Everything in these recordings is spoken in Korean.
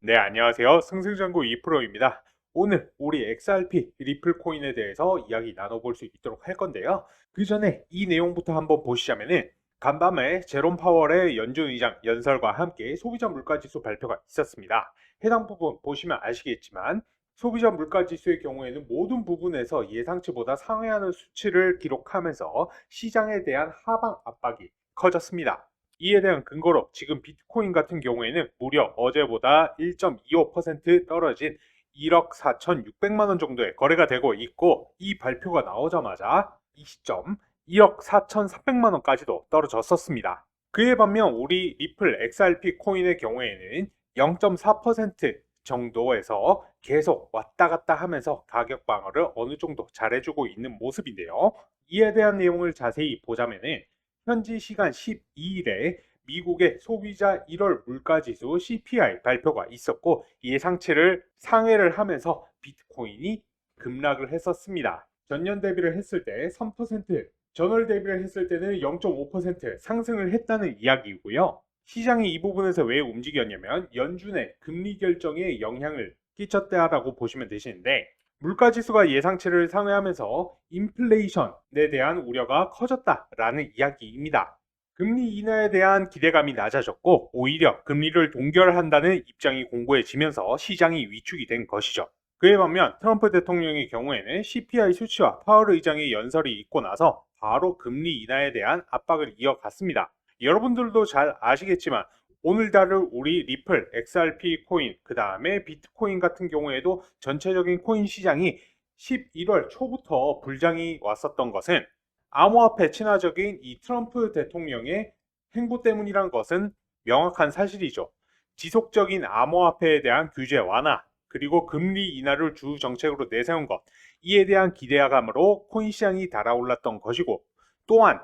네, 안녕하세요. 승승장구 2프로입니다. 오늘 우리 XRP 리플 코인에 대해서 이야기 나눠볼 수 있도록 할 건데요. 그 전에 이 내용부터 한번 보시자면은 간밤에 제롬 파월의 연준 의장 연설과 함께 소비자 물가지수 발표가 있었습니다. 해당 부분 보시면 아시겠지만 소비자 물가지수의 경우에는 모든 부분에서 예상치보다 상회하는 수치를 기록하면서 시장에 대한 하방 압박이 커졌습니다. 이에 대한 근거로 지금 비트코인 같은 경우에는 무려 어제보다 1.25% 떨어진 1억 4,600만 원 정도의 거래가 되고 있고, 이 발표가 나오자마자 이 시점 1억 4,300만 원까지도 떨어졌었습니다. 그에 반면 우리 리플 XRP 코인의 경우에는 0.4% 정도에서 계속 왔다 갔다 하면서 가격 방어를 어느 정도 잘해주고 있는 모습인데요. 이에 대한 내용을 자세히 보자면은 현지 시간 12일에 미국의 소비자 1월 물가지수 CPI 발표가 있었고, 예상치를 상회를 하면서 비트코인이 급락을 했었습니다. 전년 대비를 했을 때 3%, 전월 대비를 했을 때는 0.5% 상승을 했다는 이야기이고요. 시장이 이 부분에서 왜 움직였냐면 연준의 금리 결정에 영향을 끼쳤다라고 보시면 되시는데, 물가지수가 예상치를 상회하면서 인플레이션에 대한 우려가 커졌다라는 이야기입니다. 금리 인하에 대한 기대감이 낮아졌고 오히려 금리를 동결한다는 입장이 공고해지면서 시장이 위축이 된 것이죠. 그에 반면 트럼프 대통령의 경우에는 CPI 수치와 파월 의장의 연설이 있고 나서 바로 금리 인하에 대한 압박을 이어갔습니다. 여러분들도 잘 아시겠지만 오늘 다룰 우리 리플, XRP 코인, 그 다음에 비트코인 같은 경우에도 전체적인 코인 시장이 11월 초부터 불장이 왔었던 것은 암호화폐 친화적인 이 트럼프 대통령의 행보 때문이란 것은 명확한 사실이죠. 지속적인 암호화폐에 대한 규제 완화, 그리고 금리 인하를 주 정책으로 내세운 것, 이에 대한 기대감으로 코인 시장이 달아올랐던 것이고, 또한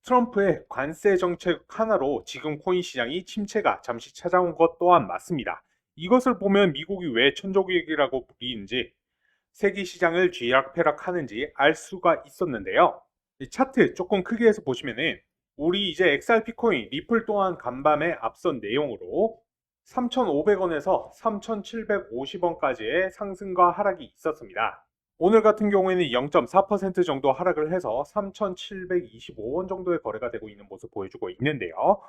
트럼프의 관세 정책 하나로 지금 코인 시장이 침체가 잠시 찾아온 것 또한 맞습니다. 이것을 보면 미국이 왜 천조국이라고 불리는지, 세계 시장을 쥐락펴락하는지 알 수가 있었는데요. 이 차트 조금 크게 해서 보시면은 우리 이제 XRP 코인 리플 또한 간밤에 앞선 내용으로 3,500원에서 3,750원까지의 상승과 하락이 있었습니다. 오늘 같은 경우에는 0.4% 정도 하락을 해서 3,725원 정도의 거래가 되고 있는 모습 보여주고 있는데요.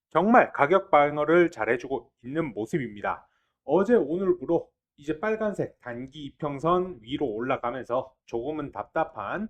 정말 가격 방어를 잘해주고 있는 모습입니다. 어제 오늘부로 이제 빨간색 단기 이평선 위로 올라가면서 조금은 답답한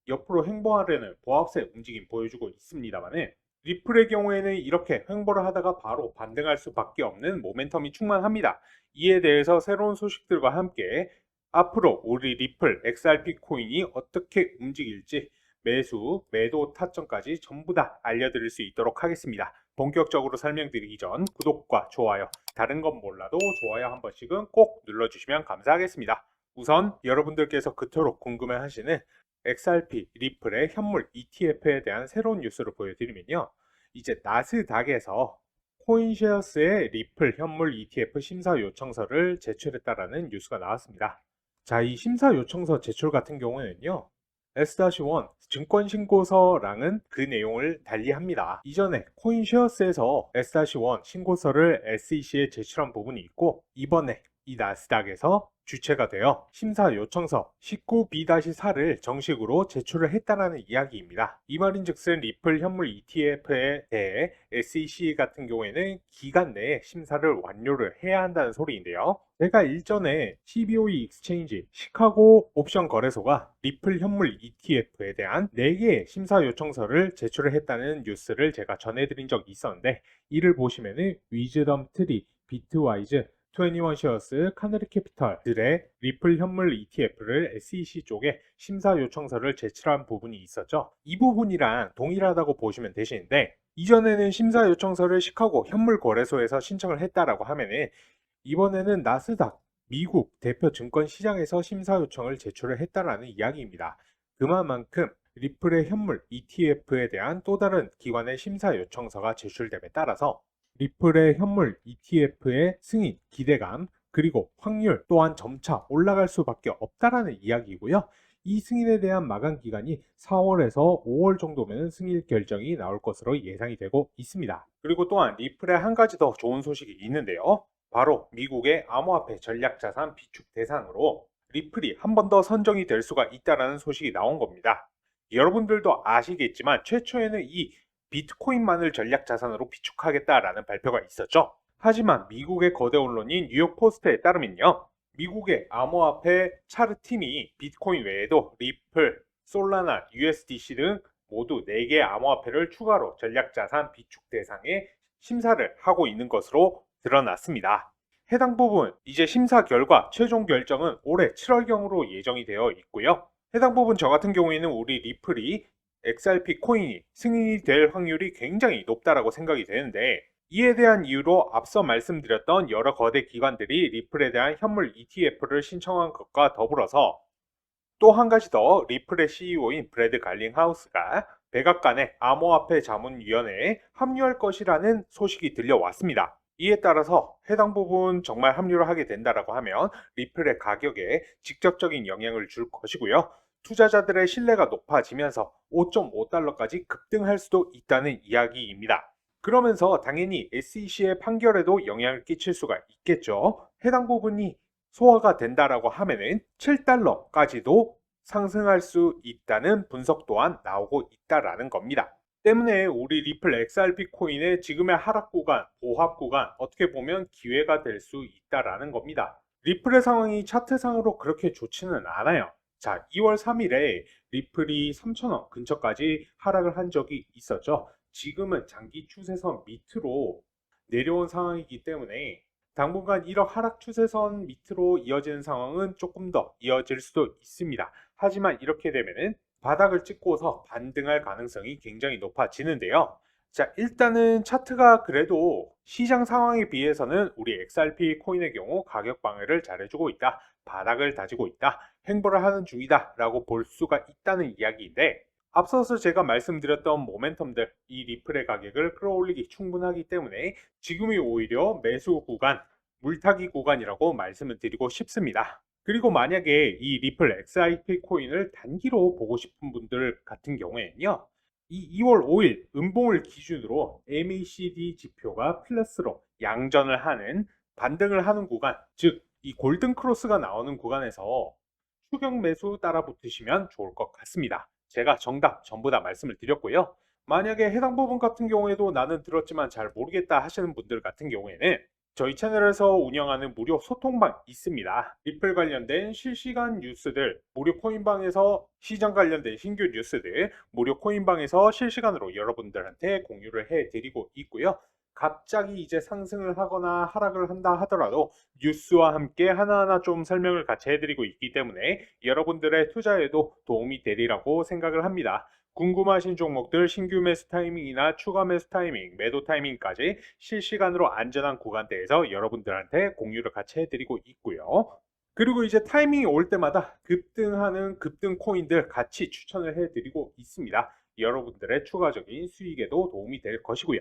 옆으로 횡보하려는 보합세 움직임 보여주고 있습니다만은, 리플의 경우에는 이렇게 횡보를 하다가 바로 반등할 수밖에 없는 모멘텀이 충만합니다. 이에 대해서 새로운 소식들과 함께 앞으로 우리 리플 XRP 코인이 어떻게 움직일지 매수, 매도 타점까지 전부 다 알려드릴 수 있도록 하겠습니다. 본격적으로 설명드리기 전 구독과 좋아요, 다른 건 몰라도 좋아요 한 번씩은 꼭 눌러주시면 감사하겠습니다. 우선 여러분들께서 그토록 궁금해하시는 XRP 리플의 현물 ETF에 대한 새로운 뉴스를 보여드리면요, 이제 나스닥에서 코인쉐어스의 리플 현물 ETF 심사 요청서를 제출했다라는 뉴스가 나왔습니다. 자, 이 심사 요청서 제출 같은 경우에는요, S-1 증권신고서랑은 그 내용을 달리합니다. 이전에 코인쉐어스에서 S-1 신고서를 SEC에 제출한 부분이 있고, 이번에 이 나스닥에서 주체가 되어 심사 요청서 19B-4를 정식으로 제출을 했다는 이야기입니다. 이 말인즉슨 리플 현물 ETF에 대해 SEC 같은 경우에는 기간 내에 심사를 완료를 해야 한다는 소리인데요. 제가 일전에 CBOE 익스체인지 시카고 옵션 거래소가 리플 현물 ETF에 대한 4개의 심사 요청서를 제출을 했다는 뉴스를 제가 전해드린 적이 있었는데, 이를 보시면은 위즈덤 트리, 비트와이즈, 21쉐어스, 카네리 캐피털들의 리플 현물 ETF를 SEC 쪽에 심사 요청서를 제출한 부분이 있었죠. 이 부분이랑 동일하다고 보시면 되시는데, 이전에는 심사 요청서를 시카고 현물 거래소에서 신청을 했다라고 하면은, 이번에는 나스닥 미국 대표 증권 시장에서 심사 요청을 제출을 했다라는 이야기입니다. 그만큼 리플의 현물 ETF에 대한 또 다른 기관의 심사 요청서가 제출됨에 따라서 리플의 현물 ETF의 승인, 기대감, 그리고 확률 또한 점차 올라갈 수밖에 없다라는 이야기이고요. 이 승인에 대한 마감 기간이 4월에서 5월 정도면 승인 결정이 나올 것으로 예상이 되고 있습니다. 그리고 또한 리플에 한 가지 더 좋은 소식이 있는데요. 바로 미국의 암호화폐 전략자산 비축 대상으로 리플이 한 번 더 선정이 될 수가 있다는 소식이 나온 겁니다. 여러분들도 아시겠지만 최초에는 이 비트코인만을 전략자산으로 비축하겠다라는 발표가 있었죠. 하지만 미국의 거대 언론인 뉴욕 포스트에 따르면요. 미국의 암호화폐 차르팀이 비트코인 외에도 리플, 솔라나, USDC 등 모두 4개의 암호화폐를 추가로 전략자산 비축 대상에 심사를 하고 있는 것으로 드러났습니다. 해당 부분 이제 심사 결과 최종 결정은 올해 7월경으로 예정이 되어 있고요. 해당 부분 저 같은 경우에는 우리 리플이 XRP 코인이 승인이 될 확률이 굉장히 높다라고 생각이 되는데 이에 대한 이유로 앞서 말씀드렸던 여러 거대 기관들이 리플에 대한 현물 ETF를 신청한 것과 더불어서 또 한 가지 더 리플의 CEO인 브래드 갈링하우스가 백악관의 암호화폐 자문위원회에 합류할 것이라는 소식이 들려왔습니다. 이에 따라서 해당 부분 정말 합류를 하게 된다라고 하면 리플의 가격에 직접적인 영향을 줄 것이고요. 투자자들의 신뢰가 높아지면서 5.5달러까지 급등할 수도 있다는 이야기입니다. 그러면서 당연히 SEC의 판결에도 영향을 끼칠 수가 있겠죠. 해당 부분이 소화가 된다라고 하면은 7달러까지도 상승할 수 있다는 분석 또한 나오고 있다라는 겁니다. 때문에 우리 리플 XRP 코인의 지금의 하락 구간, 보합 구간 어떻게 보면 기회가 될 수 있다라는 겁니다. 리플의 상황이 차트상으로 그렇게 좋지는 않아요. 자, 2월 3일에 리플이 3,000원 근처까지 하락을 한 적이 있었죠. 지금은 장기 추세선 밑으로 내려온 상황이기 때문에 당분간 1억 하락 추세선 밑으로 이어지는 상황은 조금 더 이어질 수도 있습니다. 하지만 이렇게 되면은 바닥을 찍고서 반등할 가능성이 굉장히 높아지는데요. 자, 일단은 차트가 그래도 시장 상황에 비해서는 우리 XRP 코인의 경우 가격 방어를 잘해주고 있다. 바닥을 다지고 있다. 횡보를 하는 중이다. 라고 볼 수가 있다는 이야기인데 앞서서 제가 말씀드렸던 모멘텀들, 이 리플의 가격을 끌어올리기 충분하기 때문에 지금이 오히려 매수 구간, 물타기 구간이라고 말씀을 드리고 싶습니다. 그리고 만약에 이 리플 XRP 코인을 단기로 보고 싶은 분들 같은 경우에는요. 이 2월 5일 음봉을 기준으로 MACD 지표가 플러스로 양전을 하는 반등을 하는 구간, 즉 이 골든 크로스가 나오는 구간에서 추격 매수 따라 붙으시면 좋을 것 같습니다. 제가 정답 전부 다 말씀을 드렸고요. 만약에 해당 부분 같은 경우에도 나는 들었지만 잘 모르겠다 하시는 분들 같은 경우에는 저희 채널에서 운영하는 무료 소통방 있습니다. 리플 관련된 실시간 뉴스들, 무료 코인방에서 시장 관련된 신규 뉴스들, 무료 코인방에서 실시간으로 여러분들한테 공유를 해드리고 있고요. 갑자기 이제 상승을 하거나 하락을 한다 하더라도 뉴스와 함께 하나하나 좀 설명을 같이 해드리고 있기 때문에 여러분들의 투자에도 도움이 되리라고 생각을 합니다. 궁금하신 종목들 신규 매수 타이밍이나 추가 매수 타이밍, 매도 타이밍까지 실시간으로 안전한 구간대에서 여러분들한테 공유를 같이 해드리고 있고요. 그리고 이제 타이밍이 올 때마다 급등하는 급등 코인들 같이 추천을 해드리고 있습니다. 여러분들의 추가적인 수익에도 도움이 될 것이고요.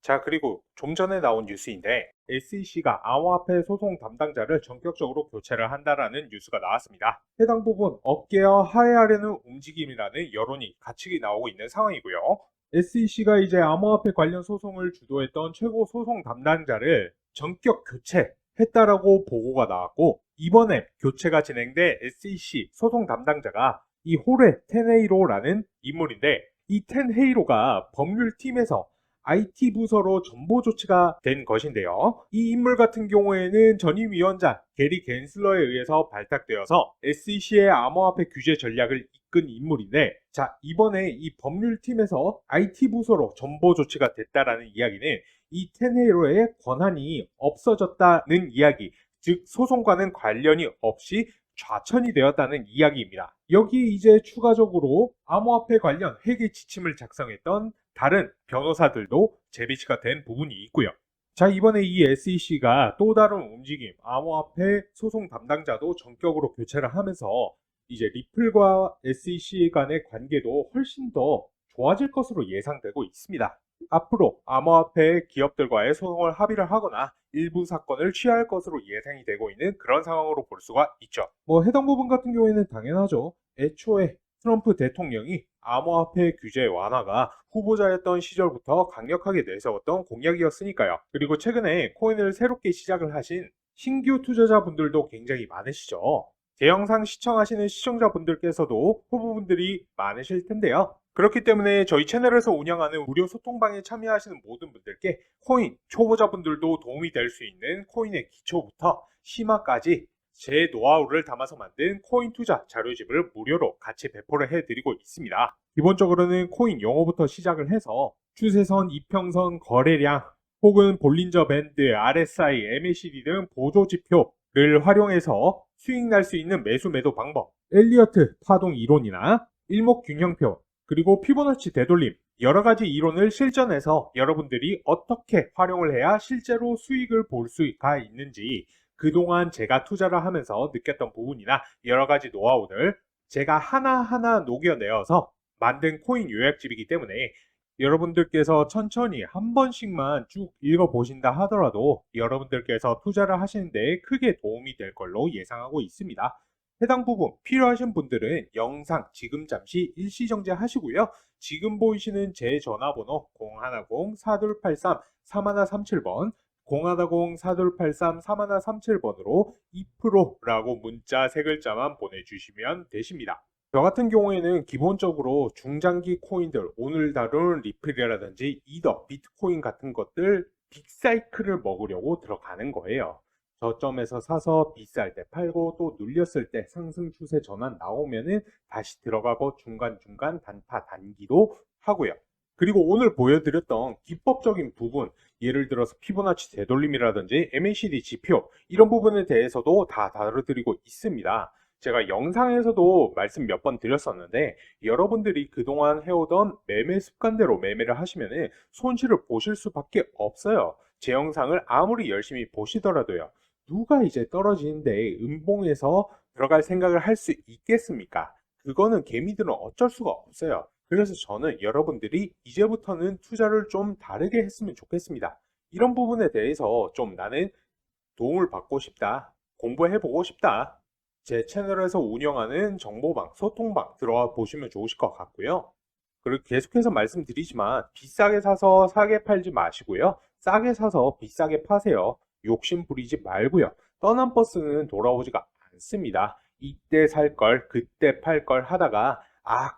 자, 그리고 좀 전에 나온 뉴스인데 SEC가 암호화폐 소송 담당자를 전격적으로 교체를 한다라는 뉴스가 나왔습니다. 해당 부분 업계와 화해하려는 움직임이라는 여론이 같이 나오고 있는 상황이고요. SEC가 이제 암호화폐 관련 소송을 주도했던 최고 소송 담당자를 전격 교체했다라고 보고가 나왔고 이번에 교체가 진행된 SEC 소송 담당자가 이 호레 텐헤이로라는 인물인데 이 텐헤이로가 법률팀에서 IT 부서로 전보 조치가 된 것인데요. 이 인물 같은 경우에는 전임 위원장 게리 겐슬러에 의해서 발탁되어서 SEC의 암호화폐 규제 전략을 이끈 인물인데 자, 이번에 이 법률팀에서 IT 부서로 전보 조치가 됐다라는 이야기는 이 텐헤이로의 권한이 없어졌다는 이야기, 즉 소송과는 관련이 없이 좌천이 되었다는 이야기입니다. 여기 이제 추가적으로 암호화폐 관련 회계 지침을 작성했던 다른 변호사들도 재배치가 된 부분이 있고요. 자, 이번에 이 SEC가 또 다른 움직임, 암호화폐 소송 담당자도 전격으로 교체를 하면서 이제 리플과 SEC 간의 관계도 훨씬 더 좋아질 것으로 예상되고 있습니다. 앞으로 암호화폐 기업들과의 소송을 합의를 하거나 일부 사건을 취할 것으로 예상이 되고 있는 그런 상황으로 볼 수가 있죠. 뭐 해당 부분 같은 경우에는 당연하죠. 애초에 트럼프 대통령이 암호화폐 규제 완화가 후보자였던 시절부터 강력하게 내세웠던 공약이었으니까요. 그리고 최근에 코인을 새롭게 시작을 하신 신규 투자자분들도 굉장히 많으시죠. 제 영상 시청하시는 시청자분들께서도 후보분들이 많으실 텐데요. 그렇기 때문에 저희 채널에서 운영하는 무료 소통방에 참여하시는 모든 분들께 코인 초보자분들도 도움이 될 수 있는 코인의 기초부터 심화까지 제 노하우를 담아서 만든 코인 투자 자료집을 무료로 같이 배포를 해드리고 있습니다. 기본적으로는 코인 용어부터 시작을 해서 추세선, 이평선, 거래량, 혹은 볼린저 밴드, RSI, MACD 등 보조 지표를 활용해서 수익 날 수 있는 매수 매도 방법, 엘리어트 파동 이론이나 일목균형표, 그리고 피보나치 되돌림, 여러 가지 이론을 실전에서 여러분들이 어떻게 활용을 해야 실제로 수익을 볼 수가 있는지, 그동안 제가 투자를 하면서 느꼈던 부분이나 여러 가지 노하우들 제가 하나하나 녹여내어서 만든 코인 요약집이기 때문에 여러분들께서 천천히 한 번씩만 쭉 읽어보신다 하더라도 여러분들께서 투자를 하시는데 크게 도움이 될 걸로 예상하고 있습니다. 해당 부분 필요하신 분들은 영상 지금 잠시 일시정지 하시고요. 지금 보이시는 제 전화번호 010-4283-3137번 010-4283-3137번으로 2%라고 문자 세 글자만 보내주시면 되십니다. 저 같은 경우에는 기본적으로 중장기 코인들, 오늘 다룬 리플이라든지 이더, 비트코인 같은 것들 빅사이클을 먹으려고 들어가는 거예요. 저점에서 사서 비쌀 때 팔고 또 눌렸을 때 상승 추세 전환 나오면은 다시 들어가고 중간중간 단타 단기도 하고요. 그리고 오늘 보여드렸던 기법적인 부분, 예를 들어서 피보나치 되돌림이라든지 MACD 지표 이런 부분에 대해서도 다 다뤄드리고 있습니다. 제가 영상에서도 말씀 몇 번 드렸었는데 여러분들이 그동안 해오던 매매 습관대로 매매를 하시면 손실을 보실 수밖에 없어요. 제 영상을 아무리 열심히 보시더라도요. 누가 이제 떨어지는데 음봉에서 들어갈 생각을 할 수 있겠습니까? 그거는 개미들은 어쩔 수가 없어요. 그래서 저는 여러분들이 이제부터는 투자를 좀 다르게 했으면 좋겠습니다. 이런 부분에 대해서 좀 나는 도움을 받고 싶다. 공부해보고 싶다. 제 채널에서 운영하는 정보방, 소통방 들어와 보시면 좋으실 것 같고요. 그리고 계속해서 말씀드리지만 비싸게 사서 싸게 팔지 마시고요. 싸게 사서 비싸게 파세요. 욕심 부리지 말고요. 떠난 버스는 돌아오지가 않습니다. 이때 살 걸, 그때 팔 걸 하다가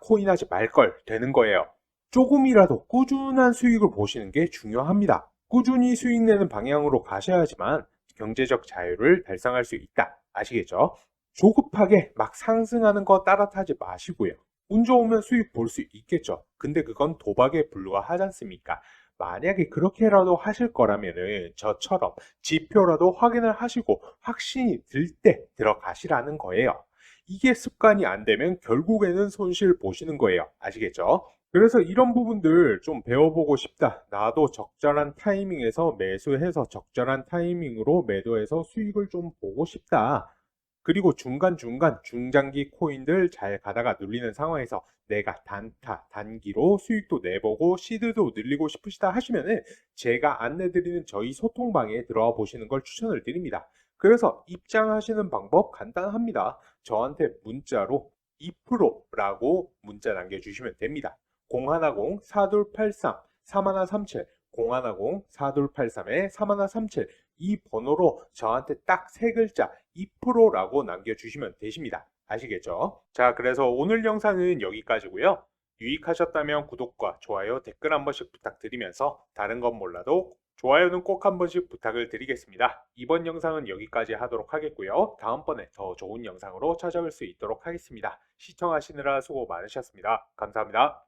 코인 하지 말 걸 되는 거예요. 조금이라도 꾸준한 수익을 보시는 게 중요합니다. 꾸준히 수익 내는 방향으로 가셔야지만 경제적 자유를 달성할 수 있다. 아시겠죠? 조급하게 막 상승하는 거 따라타지 마시고요. 운 좋으면 수익 볼 수 있겠죠. 근데 그건 도박에 불과하지 않습니까? 만약에 그렇게라도 하실 거라면은 저처럼 지표라도 확인을 하시고 확신이 들 때 들어가시라는 거예요. 이게 습관이 안 되면 결국에는 손실 보시는 거예요. 아시겠죠? 그래서 이런 부분들 좀 배워보고 싶다. 나도 적절한 타이밍에서 매수해서 적절한 타이밍으로 매도해서 수익을 좀 보고 싶다. 그리고 중간중간 중장기 코인들 잘 가다가 눌리는 상황에서 내가 단타, 단기로 수익도 내보고 시드도 늘리고 싶으시다 하시면은 제가 안내드리는 저희 소통방에 들어와 보시는 걸 추천을 드립니다. 그래서 입장하시는 방법 간단합니다. 저한테 문자로 2%라고 문자 남겨주시면 됩니다. 010-4283-3137 010-4283-3137 이 번호로 저한테 딱 세 글자 2%라고 남겨주시면 되십니다. 아시겠죠? 자, 그래서 오늘 영상은 여기까지고요. 유익하셨다면 구독과 좋아요, 댓글 한 번씩 부탁드리면서 다른 건 몰라도 좋아요는 꼭 한 번씩 부탁을 드리겠습니다. 이번 영상은 여기까지 하도록 하겠고요. 다음번에 더 좋은 영상으로 찾아올 수 있도록 하겠습니다. 시청하시느라 수고 많으셨습니다. 감사합니다.